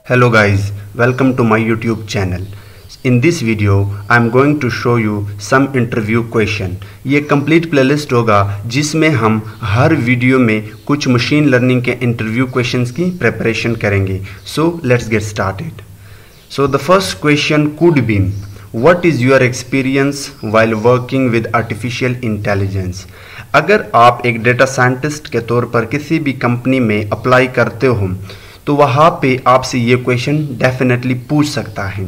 Hello guys, welcome to my YouTube channel. In this video, I am going to show you some interview question. ये complete playlist होगा जिसमें हम हर video में कुछ machine learning के interview questions की preparation करेंगे. So let's get started. So the first question could be, what is your experience while working with artificial intelligence? अगर आप एक डेटा साइंटिस्ट के तौर पर किसी भी कंपनी में अप्लाई करते हो तो वहाँ पे आपसे ये क्वेश्चन डेफिनेटली पूछ सकता है.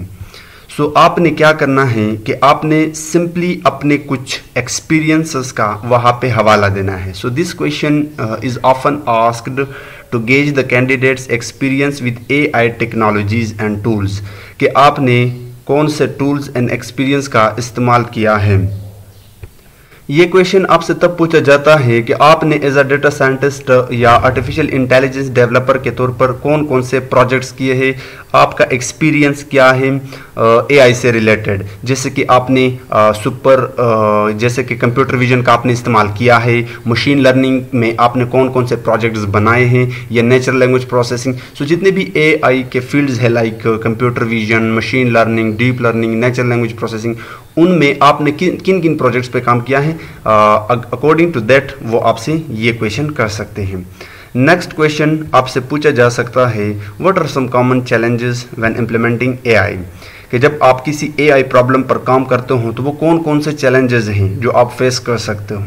सो आपने क्या करना है कि आपने सिंपली अपने कुछ एक्सपीरियंसेस का वहाँ पे हवाला देना है. So this question is often asked to gauge the candidates experience with AI technologies and tools, कि आपने कौन से टूल्स एंड एक्सपीरियंस का इस्तेमाल किया है. ये क्वेश्चन आपसे तब पूछा जाता है कि आपने एज अ डेटा साइंटिस्ट या आर्टिफिशियल इंटेलिजेंस डेवलपर के तौर पर कौन कौन से प्रोजेक्ट्स किए हैं, आपका एक्सपीरियंस क्या है AI से रिलेटेड. जैसे कि आपने जैसे कि कंप्यूटर विजन का आपने इस्तेमाल किया है, मशीन लर्निंग में आपने कौन कौन से प्रोजेक्ट्स बनाए हैं, या नेचुरल लैंग्वेज प्रोसेसिंग. सो जितने भी AI के फील्ड्स है like computer vision, machine learning, deep learning, natural language processing, उनमें आपने किन किन प्रोजेक्ट्स पे काम किया है, अकॉर्डिंग टू दैट वो आपसे ये क्वेश्चन कर सकते हैं. नेक्स्ट क्वेश्चन आपसे पूछा जा सकता है, what are some common challenges when implementing AI, कि जब आप किसी AI प्रॉब्लम पर काम करते हो तो वो कौन कौन से चैलेंजेस हैं जो आप फेस कर सकते हो.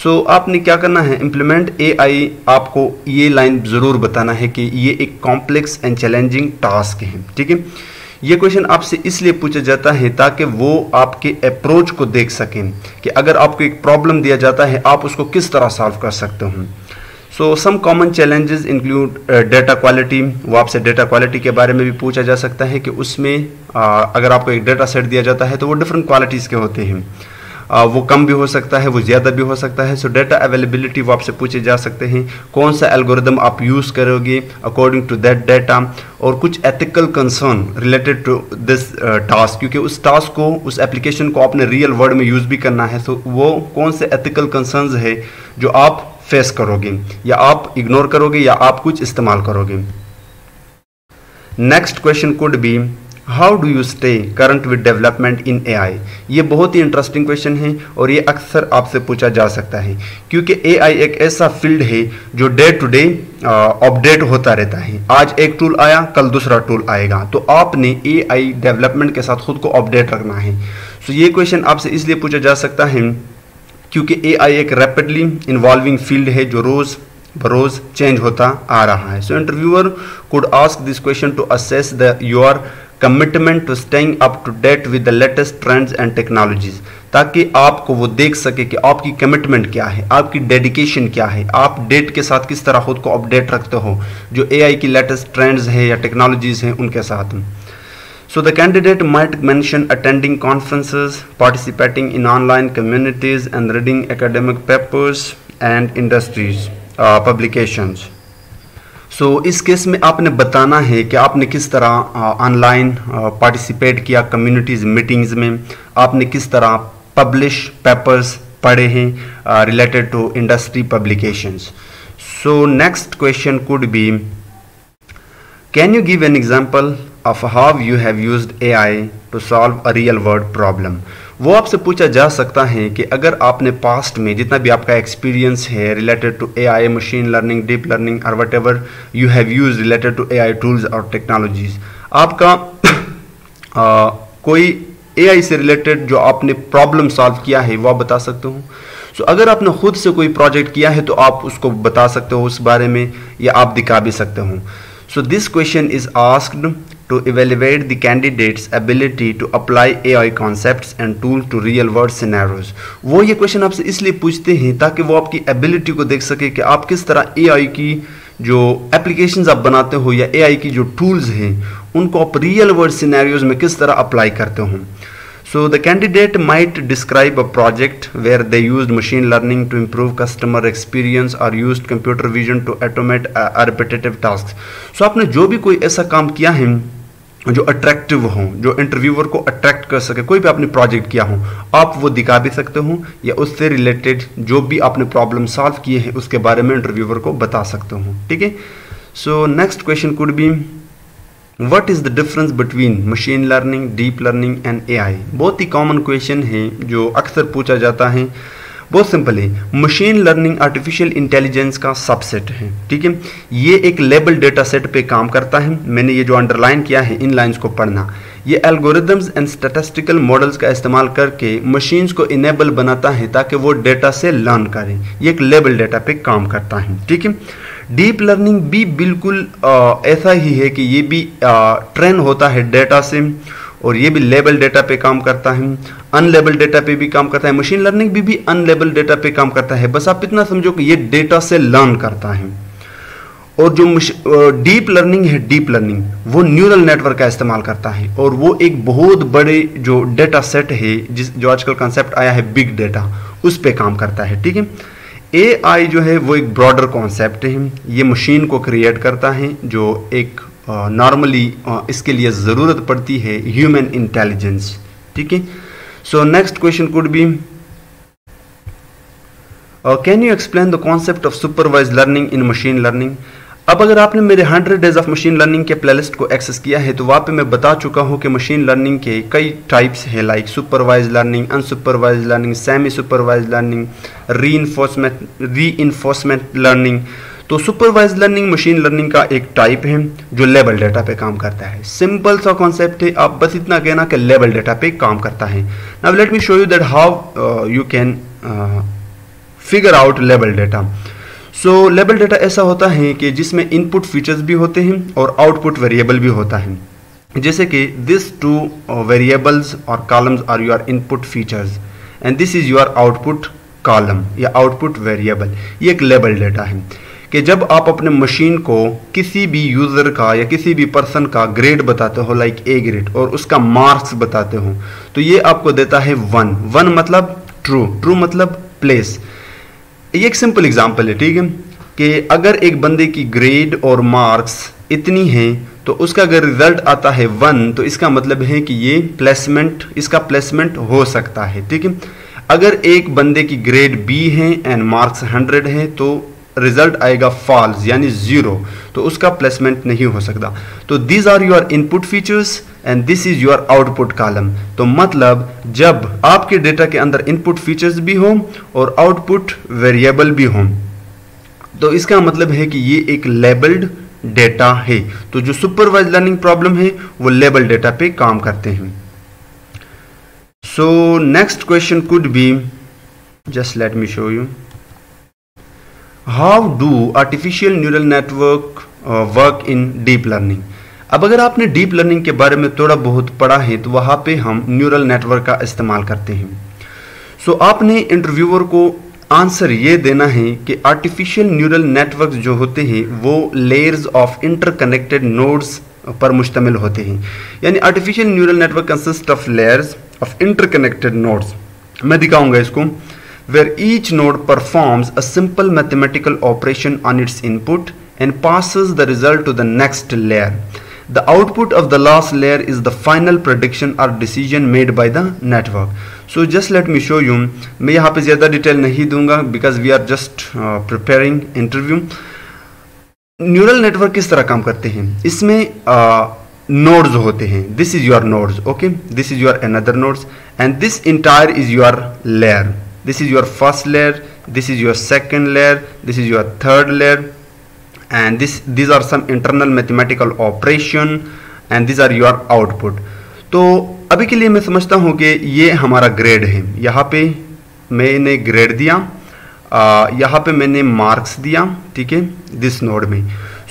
सो आपने क्या करना है, इम्प्लीमेंट AI, आपको ये लाइन ज़रूर बताना है कि ये एक कॉम्प्लेक्स एंड चैलेंजिंग टास्क है. ठीक है, ये क्वेश्चन आपसे इसलिए पूछा जाता है ताकि वो आपके अप्रोच को देख सकें कि अगर आपको एक प्रॉब्लम दिया जाता है आप उसको किस तरह सॉल्व कर सकते हो. So some common challenges include data quality. वो आपसे डेटा क्वालिटी के बारे में भी पूछा जा सकता है कि उसमें अगर आपको एक डेटा सेट दिया जाता है तो वो डिफरेंट क्वालिटीज़ के होते हैं. वो कम भी हो सकता है, वो ज़्यादा भी हो सकता है. सो डेटा अवेलेबिलिटी वो आपसे पूछे जा सकते हैं, कौन सा एल्गोरिदम आप यूज़ करोगे अकॉर्डिंग टू दैट डेटा, और कुछ ethical concern related to this task, क्योंकि उस टास्क को, उस एप्लीकेशन को आपने रियल वर्ल्ड में यूज़ भी करना है. सो वो कौन से एथिकल कंसर्न्स है जो आप फेस करोगे, या आप इग्नोर करोगे, या आप कुछ इस्तेमाल करोगे. Next question could B, how do you stay current with development in AI. ये बहुत ही इंटरेस्टिंग क्वेश्चन है और ये अक्सर आपसे पूछा जा सकता है, क्योंकि AI एक ऐसा फील्ड है जो डे टू डे अपडेट होता रहता है. आज एक टूल आया, कल दूसरा टूल आएगा, तो आपने AI डेवलपमेंट के साथ खुद को अपडेट रखना है. सो ये क्वेश्चन आपसे इसलिए पूछा जा सकता है क्योंकि AI एक रैपिडली इन्वॉल्विंग फील्ड है जो रोज़ बरोज़ चेंज होता आ रहा है. So interviewer could ask this question to assess your commitment to staying up to date with the latest trends and technologies, ताकि आपको वो देख सके कि आपकी कमिटमेंट क्या है, आपकी डेडिकेशन क्या है, आप डेट के साथ किस तरह खुद को अपडेट रखते हो जो AI की लेटेस्ट ट्रेंड्स है या टेक्नोलॉजीज हैं उनके साथ. So the candidate might mention attending conferences, participating in online communities, and reading academic papers and industries publications. So इस केस में आपने बताना है कि आपने किस तरह ऑनलाइन पार्टिसिपेट किया कम्युनिटीज़ मीटिंग्स में, आपने किस तरह पब्लिश पेपर्स पढ़े हैं related to industry publications. So next question could be, can you give an example of how you have used AI to solve a real world problem. वो आपसे पूछा जा सकता है कि अगर आपने पास्ट में जितना भी आपका एक्सपीरियंस है related to AI, machine learning, deep learning, और whatever you have use related to AI tools और टेक्नोलॉजीज, आपका कोई AI से रिलेटेड जो आपने प्रॉब्लम सॉल्व किया है वो आप बता सकते हो. सो अगर आपने खुद से कोई प्रोजेक्ट किया है तो आप उसको बता सकते हो उस बारे में, या आप दिखा भी सकते हो. So this question is asked to evaluate the candidate's ability to apply AI concepts and tools to real world scenarios. वो ये क्वेश्चन आपसे इसलिए पूछते हैं ताकि वो आपकी एबिलिटी को देख सके कि आप किस तरह AI की जो एप्लीकेशंस आप बनाते हो या AI की जो टूल्स हैं उनको आप रियल वर्ल्ड सिनेरियोज में किस तरह अप्लाई करते हो. So the candidate might describe a project where they used machine learning to improve customer experience or used computer vision to automate repetitive tasks. So आपने जो भी कोई ऐसा काम किया है जो अट्रैक्टिव हो, जो इंटरव्यूअर को अट्रैक्ट कर सके, कोई भी आपने प्रोजेक्ट किया हो आप वो दिखा भी सकते हो, या उससे रिलेटेड जो भी आपने प्रॉब्लम सॉल्व किए हैं उसके बारे में इंटरव्यूअर को बता सकते हो. ठीक है. सो next question could B, what is the difference between machine learning, deep learning and AI? बहुत ही कॉमन क्वेश्चन है जो अक्सर पूछा जाता है। बहुत सिंपल है, मशीन लर्निंग आर्टिफिशियल इंटेलिजेंस का सबसेट है, ठीक है। ये एक लेबल डेटा सेट पे काम करता है। मैंने ये जो अंडरलाइन किया है इन लाइंस को पढ़ना। ये एल्गोरिदम्स एंड स्टैटिस्टिकल मॉडल्स का इस्तेमाल करके मशीन्स को इनेबल बनाता है ताकि वो डेटा से लर्न करें। ये एक लेबल डेटा पे काम करता है, ठीक है। डीप लर्निंग भी बिल्कुल ऐसा ही है कि ये भी ट्रेन होता है डेटा से, और ये भी लेबल डेटा पे काम करता है, अनलेबल डेटा पे भी काम करता है। मशीन लर्निंग भी अनलेबल डेटा पे काम करता है। बस आप इतना समझो कि ये डेटा से लर्न करता है। और जो डीप लर्निंग है, डीप लर्निंग वो न्यूरल नेटवर्क का इस्तेमाल करता है, और वो एक बहुत बड़े जो डेटा सेट है, जो आजकल कंसेप्ट आया है बिग डेटा, उस पे काम करता है, ठीक है। एआई जो है वो एक ब्रॉडर कॉन्सेप्ट है। ये मशीन को क्रिएट करता है जो एक नॉर्मली इसके लिए ज़रूरत पड़ती है ह्यूमन इंटेलिजेंस, ठीक है। सो next question could be, can you explain the concept of supervise learning in machine learning? अब अगर आपने मेरे 100 डेज ऑफ मशीन लर्निंग के प्लेलिस्ट को एक्सेस किया है तो वहाँ पे मैं बता चुका हूँ कि मशीन लर्निंग के कई टाइप्स हैं, like supervised learning, unsupervised learning, semi supervised learning, reinforcement learning. तो सुपरवाइज लर्निंग मशीन लर्निंग का एक टाइप है जो लेबल डेटा पे काम करता है। सिंपल सा कॉन्सेप्ट है, आप बस इतना कहना कि लेबल डेटा पे काम करता है। Now let me show you that how you can figure out label data. So label data ऐसा होता है कि जिसमें इनपुट फीचर्स भी होते हैं और आउटपुट वेरिएबल भी होता है। जैसे कि दिस टू वेरिएबल्स और columns are your input features and this is your output column या आउटपुट वेरिएबल। ये एक लेबल डेटा है कि जब आप अपने मशीन को किसी भी यूज़र का या किसी भी पर्सन का ग्रेड बताते हो, लाइक ए ग्रेड, और उसका मार्क्स बताते हो, तो ये आपको देता है 1। 1 मतलब ट्रू, ट्रू मतलब प्लेस। ये एक सिंपल एग्जांपल है, ठीक है, कि अगर एक बंदे की ग्रेड और मार्क्स इतनी है तो उसका अगर रिजल्ट आता है 1 तो इसका मतलब है कि ये प्लेसमेंट, इसका प्लेसमेंट हो सकता है, ठीक है। अगर एक बंदे की ग्रेड बी है एंड मार्क्स 100 है तो रिजल्ट आएगा फॉल्स यानी 0, तो उसका प्लेसमेंट नहीं हो सकता। तो these are your input features and this is your output column. तो मतलब जब आपके डेटा के अंदर इनपुट फीचर्स भी हो और आउटपुट वेरिएबल भी हो तो इसका मतलब है कि ये एक लेबल्ड डेटा है। तो जो सुपरवाइज लर्निंग प्रॉब्लम है वो लेबल डेटा पे काम करते हैं। सो next question could B, just let me show you, how do artificial neural network work in deep learning? अब अगर आपने डीप लर्निंग के बारे में थोड़ा बहुत पढ़ा है तो वहाँ पे हम न्यूरल नेटवर्क का इस्तेमाल करते हैं। सो आपने इंटरव्यूअर को आंसर ये देना है कि आर्टिफिशियल न्यूरल नेटवर्क जो होते हैं वो लेयर्स ऑफ इंटरकनेक्टेड नोड्स पर मुश्तमिल होते हैं। यानी artificial neural network consist of layers of interconnected nodes. मैं दिखाऊंगा इसको, where each node performs a simple mathematical operation on its input and passes the result to the next layer. The output of the last layer is the final prediction or decision made by the network. So just let me show you. मैं यहाँ पे ज़्यादा detail नहीं दूंगा because we are just preparing interview. Neural network किस तरह काम करते हैं? इसमें nodes होते हैं. This is your nodes, okay? This is your another nodes, and this entire is your layer. This is your first layer, this is your second layer, this is your third layer, and these are some internal mathematical operation and these are your output. तो अभी के लिए मैं समझता हूँ कि ये हमारा ग्रेड है। यहाँ पे मैंने ग्रेड दिया, यहाँ पे मैंने मार्क्स दिया, ठीक है, दिस नोड में।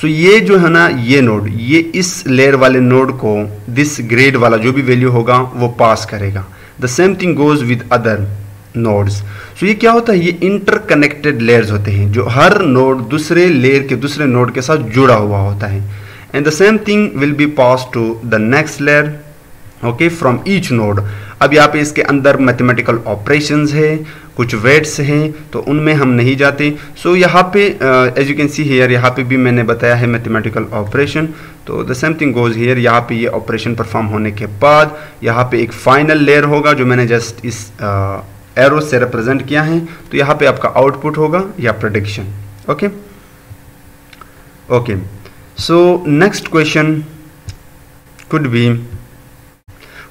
सो ये जो है ना, ये नोड, ये इस लेयर वाले नोड को दिस ग्रेड वाला जो भी वैल्यू होगा वो पास करेगा। The same thing goes with other nodes. So ये क्या होता है, ये इंटरकनेक्टेड लेयर्स होते हैं जो हर नोड दूसरे लेयर के दूसरे नोड के साथ जुड़ा हुआ होता है। And the same thing will be pass to the next layer, okay, from each node. अब यहाँ पे इसके अंदर मैथमेटिकल ऑपरेशंस है, कुछ वेट्स हैं, तो उनमें हम नहीं जाते। सो यहाँ पे as you can see here, यहाँ पे भी मैंने बताया है मैथमेटिकल ऑपरेशन। तो the same thing goes here, यहाँ पे ये ऑपरेशन परफॉर्म होने के बाद यहाँ पे एक फाइनल लेयर होगा जो मैंने जस्ट इस एरो से रिप्रेजेंट किया है। तो यहाँ पे आपका आउटपुट होगा या prediction, okay okay. So next question, could be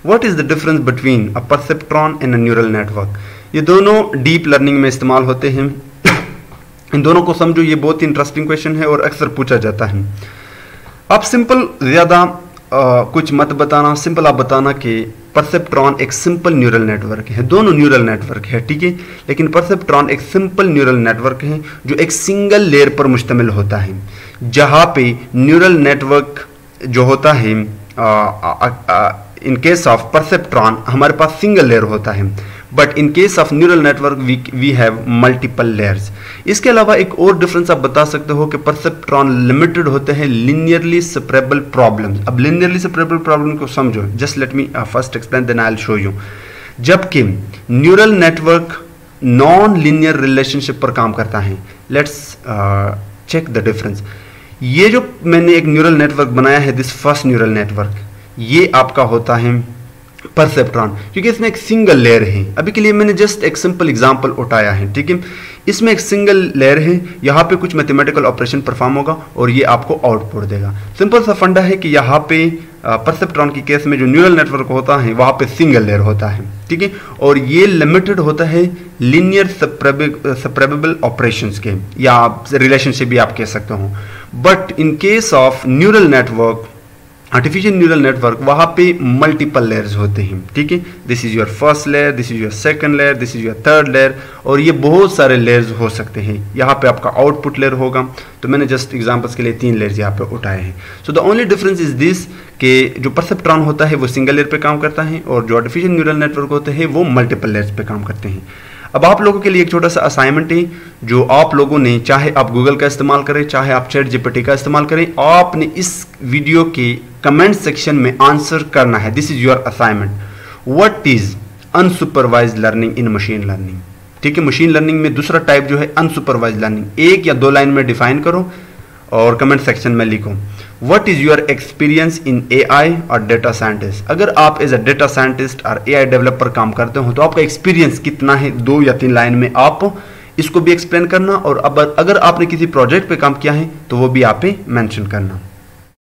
what is the difference between a perceptron and a neural network। ये दोनों डीप लर्निंग में इस्तेमाल होते हैं। इन दोनों को समझो, ये बहुत ही इंटरेस्टिंग क्वेश्चन है और अक्सर पूछा जाता है। आप सिंपल ज़्यादा कुछ मत बताना, सिंपल आप बताना कि परसेप्ट्रॉन एक सिंपल न्यूरल नेटवर्क है। दोनों न्यूरल नेटवर्क है, ठीक है, लेकिन परसेप्ट्रॉन एक सिंपल न्यूरल नेटवर्क है जो एक सिंगल लेयर पर मुश्तमिल होता है, जहाँ पे न्यूरल नेटवर्क जो होता है इन केस ऑफ परसेप्ट्रॉन हमारे पास सिंगल लेयर होता है, but in case of neural network we have multiple layers. इसके अलावा एक और डिफरेंस आप बता सकते हो कि परसेप्ट्रॉन लिमिटेड होते हैं लीनियरली सेपरेबल प्रॉब्लम्स। अब लीनियरली सेपरेबल प्रॉब्लम को समझो, just let me first explain then I will show you. जबकि neural network non linear relationship पर काम करता है। Let's check the difference. ये जो मैंने एक न्यूरल नेटवर्क बनाया है, दिस फर्स्ट न्यूरल नेटवर्क, ये आपका होता है परसेप्ट्रॉन, क्योंकि इसमें एक सिंगल लेयर है। अभी के लिए मैंने जस्ट एक सिंपल एग्जांपल उठाया है, ठीक है। इसमें एक सिंगल लेयर है, यहाँ पे कुछ मैथमेटिकल ऑपरेशन परफॉर्म होगा और ये आपको आउटपुट देगा। सिंपल सा फंडा है कि यहाँ पे परसेप्ट्रॉन की केस में जो न्यूरल नेटवर्क होता है वहाँ पे सिंगल लेयर होता है, ठीक है, और ये लिमिटेड होता है लीनियर सेपरेबल ऑपरेशंस के, या रिलेशनशिप भी आप कह सकते हो। But in case of neural network, artificial neural network, वहाँ पे मल्टीपल लेयर्स होते हैं, ठीक है। This is your first layer, this is your second layer, this is your third layer, और ये बहुत सारे लेयर्स हो सकते हैं। यहाँ पे आपका आउटपुट लेयर होगा, तो मैंने जस्ट एग्जांपल्स के लिए 3 लेयर्स यहाँ पे उठाए हैं। So the only difference is this कि जो परसेप्ट्रॉन होता है वो सिंगल लेयर पे काम करता है, और जो आर्टिफिशियल न्यूरल नेटवर्क होते हैं वो मल्टीपल लेयर्स पे काम करते हैं। अब आप लोगों के लिए एक छोटा सा असाइनमेंट है, जो आप लोगों ने, चाहे आप गूगल का इस्तेमाल करें, चाहे आप चैट जीपीटी का इस्तेमाल करें, आपने इस वीडियो के कमेंट सेक्शन में आंसर करना है। This is your assignment. What is unsupervised learning in machine learning, ठीक है। मशीन लर्निंग में दूसरा टाइप जो है अनसुपरवाइज्ड लर्निंग, 1 या 2 लाइन में डिफाइन करो और कमेंट सेक्शन में लिखो। What is your experience in AI और डेटा साइंटिस्ट। अगर आप एज अ डेटा साइंटिस्ट और एआई डेवलपर काम करते हो तो आपका एक्सपीरियंस कितना है, 2 या 3 लाइन में आप इसको भी एक्सप्लेन करना, और अब अगर आपने किसी प्रोजेक्ट पे काम किया है तो वो भी आप पे मेंशन करना।